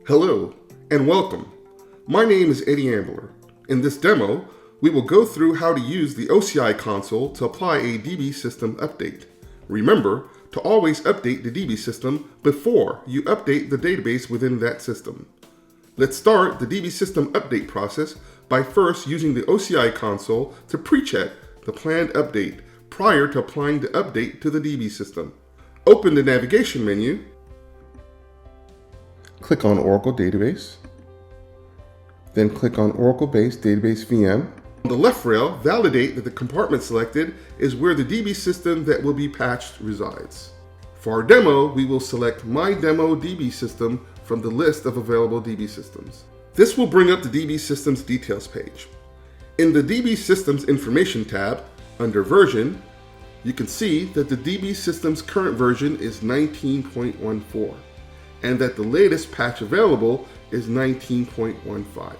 Hello and welcome. My name is Eddie Ambler. In this demo, we will go through how to use the OCI console to apply a DB system update. Remember to always update the DB system before you update the database within that system. Let's start the DB system update process by first using the OCI console to pre-check the planned update prior to applying the update to the DB system. Open the navigation menu. Click on Oracle Database, then click on Oracle Base Database VM. On the left rail, validate that the compartment selected is where the DB system that will be patched resides. For our demo, we will select My Demo DB System from the list of available DB systems. This will bring up the DB Systems Details page. In the DB Systems Information tab, under Version, you can see that the DB System's current version is 19.14. and that the latest patch available is 19.15.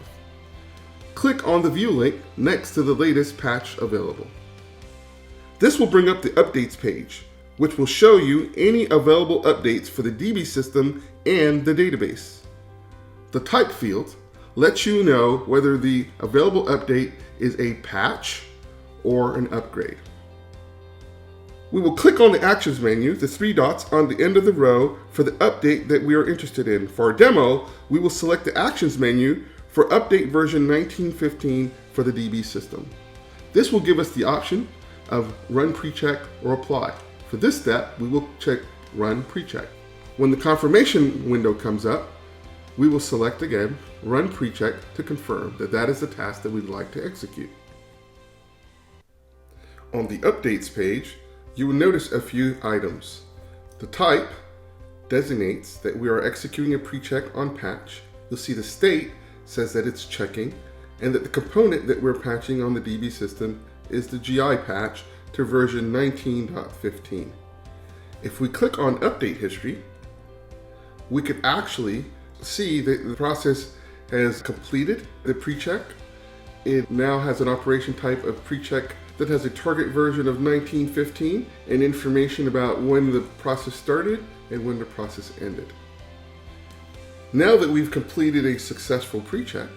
Click on the view link next to the latest patch available. This will bring up the updates page, which will show you any available updates for the DB system and the database. The type field lets you know whether the available update is a patch or an upgrade. We will click on the Actions menu, the three dots on the end of the row, for the update that we are interested in. For our demo, we will select the Actions menu for Update version 1915 for the DB system. This will give us the option of Run Pre-Check or Apply. For this step, we will check Run Pre-Check. When the confirmation window comes up, we will select again Run Pre-Check to confirm that that is the task that we'd like to execute. On the Updates page, you will notice a few items. The type designates that we are executing a pre-check on patch. You'll see the state says that it's checking, and that the component that we're patching on the DB system is the GI patch to version 19.15. If we click on Update History, we can actually see that the process has completed the pre-check. It now has an operation type of pre-check that has a target version of 1915 and information about when the process started and when the process ended. Now that we've completed a successful pre-check,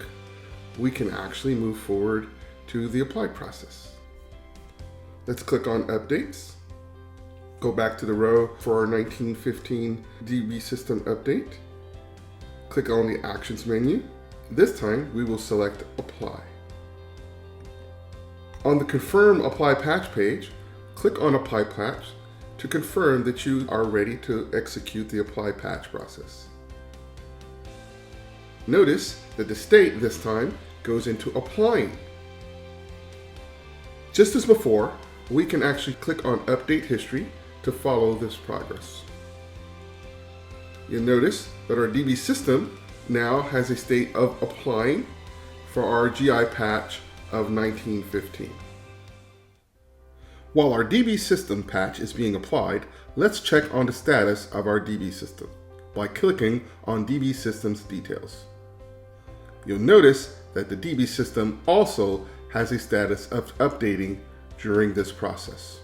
we can actually move forward to the apply process. Let's click on Updates. Go back to the row for our 1915 DB system update. Click on the Actions menu. This time we will select Apply. On the Confirm Apply Patch page, click on Apply Patch to confirm that you are ready to execute the Apply Patch process. Notice that the state this time goes into Applying. Just as before, we can actually click on Update History to follow this progress. You'll notice that our DB system now has a state of applying for our GI patch of 1915. While our DB system patch is being applied, let's check on the status of our DB system by clicking on DB Systems Details. You'll notice that the DB system also has a status of updating during this process.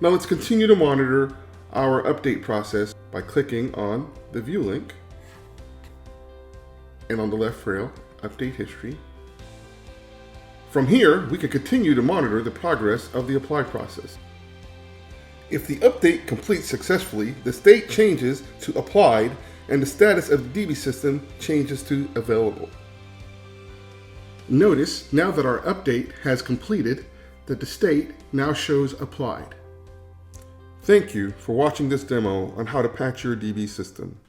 Now let's continue to monitor our update process by clicking on the view link and on the left rail, Update History. From here, we can continue to monitor the progress of the apply process. If the update completes successfully, the state changes to applied and the status of the DB system changes to available. Notice now that our update has completed that the state now shows applied. Thank you for watching this demo on how to patch your DB system.